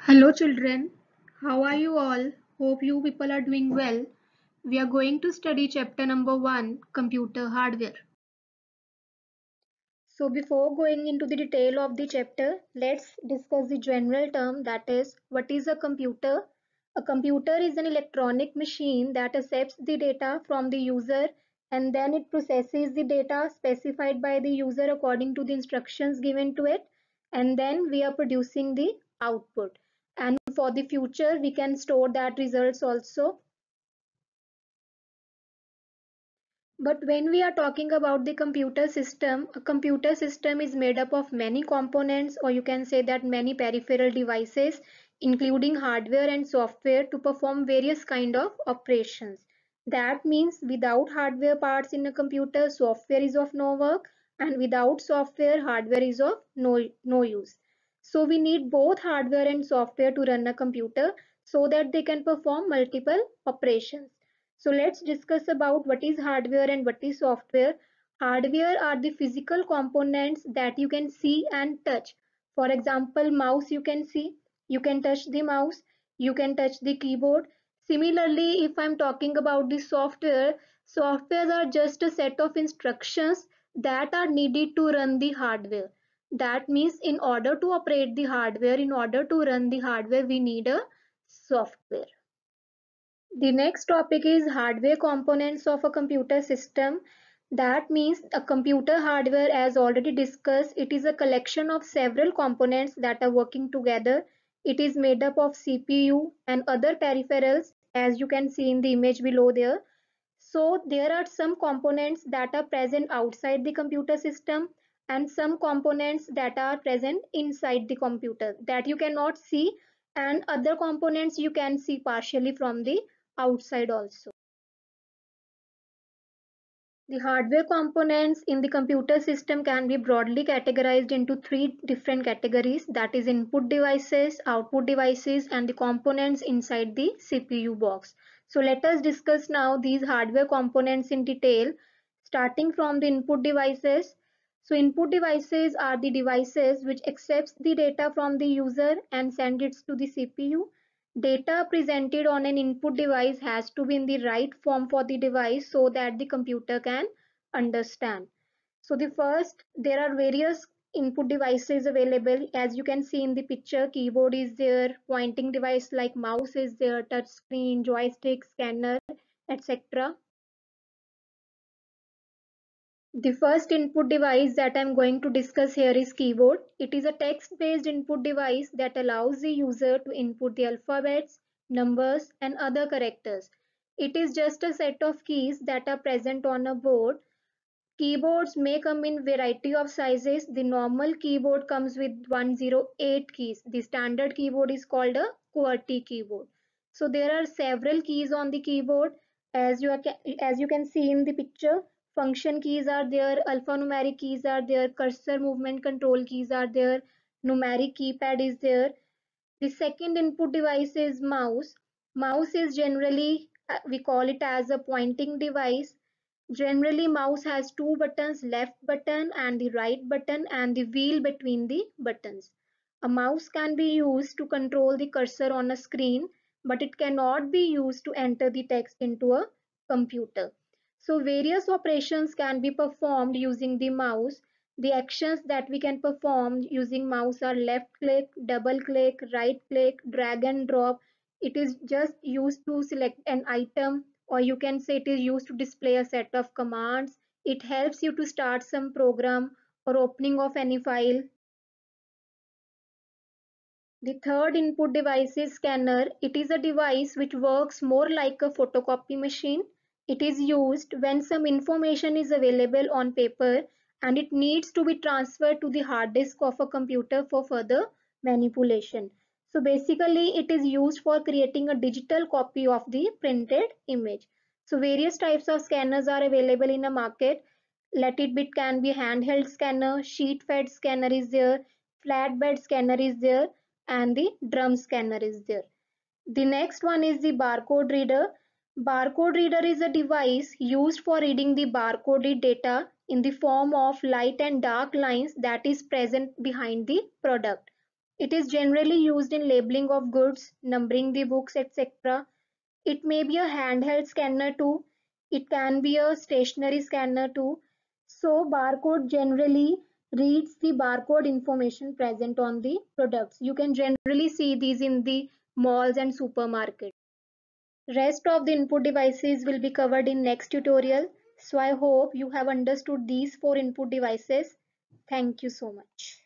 Hello children, how are you all? Hope you people are doing well. We are going to study chapter number 1, computer hardware. So before going into the detail of the chapter, let's discuss the general term, that is, what is a computer? A computer is an electronic machine that accepts the data from the user and then it processes the data specified by the user according to the instructions given to it, and then we are producing the output. And for the future, we can store that results also. But when we are talking about the computer system, a computer system is made up of many components, or you can say that many peripheral devices, including hardware and software to perform various kind of operations. That means without hardware parts in a computer, software is of no work, and without software, hardware is of no use. So we need both hardware and software to run a computer so that they can perform multiple operations. So let's discuss about what is hardware and what is software. Hardware are the physical components that you can see and touch. For example, mouse you can see, you can touch the mouse, you can touch the keyboard. Similarly, if I'm talking about the software, softwares are just a set of instructions that are needed to run the hardware. That means in order to operate the hardware, in order to run the hardware, we need a software. The next topic is hardware components of a computer system. That means a computer hardware, as already discussed, it is a collection of several components that are working together. It is made up of CPU and other peripherals, as you can see in the image below there. So there are some components that are present outside the computer system and some components that are present inside the computer that you cannot see, and other components you can see partially from the outside also. The hardware components in the computer system can be broadly categorized into three different categories, that is input devices, output devices, and the components inside the CPU box. So let us discuss now these hardware components in detail, starting from the input devices. So input devices are the devices which accepts the data from the user and send it to the CPU. Data presented on an input device has to be in the right form for the device so that the computer can understand. So the first, there are various input devices available. As you can see in the picture, keyboard is there, pointing device like mouse is there, touch screen, joystick, scanner, etc. The first input device that I'm going to discuss here is keyboard. It is a text-based input device that allows the user to input the alphabets, numbers, and other characters. It is just a set of keys that are present on a board. Keyboards may come in variety of sizes. The normal keyboard comes with 108 keys. The standard keyboard is called a QWERTY keyboard. So there are several keys on the keyboard. As you can see in the picture, function keys are there, alphanumeric keys are there, cursor movement control keys are there, numeric keypad is there. The second input device is mouse. Mouse is generally, we call it as a pointing device. Generally, mouse has two buttons, left button and the right button, and the wheel between the buttons. A mouse can be used to control the cursor on a screen, but it cannot be used to enter the text into a computer. So various operations can be performed using the mouse. The actions that we can perform using mouse are left click, double click, right click, drag and drop. It is just used to select an item, or you can say it is used to display a set of commands. It helps you to start some program or opening of any file. The third input device is scanner. It is a device which works more like a photocopy machine. It is used when some information is available on paper and it needs to be transferred to the hard disk of a computer for further manipulation. So basically it is used for creating a digital copy of the printed image. So various types of scanners are available in a market. Let it be, can be handheld scanner, sheet fed scanner is there, flatbed scanner is there, and the drum scanner is there. The next one is the barcode reader. Barcode reader is a device used for reading the barcoded data in the form of light and dark lines that is present behind the product. It is generally used in labeling of goods, numbering the books, etc. It may be a handheld scanner too. It can be a stationary scanner too. So barcode generally reads the barcode information present on the products. You can generally see these in the malls and supermarkets. Rest of the input devices will be covered in next tutorial. So I hope you have understood these four input devices. Thank you so much.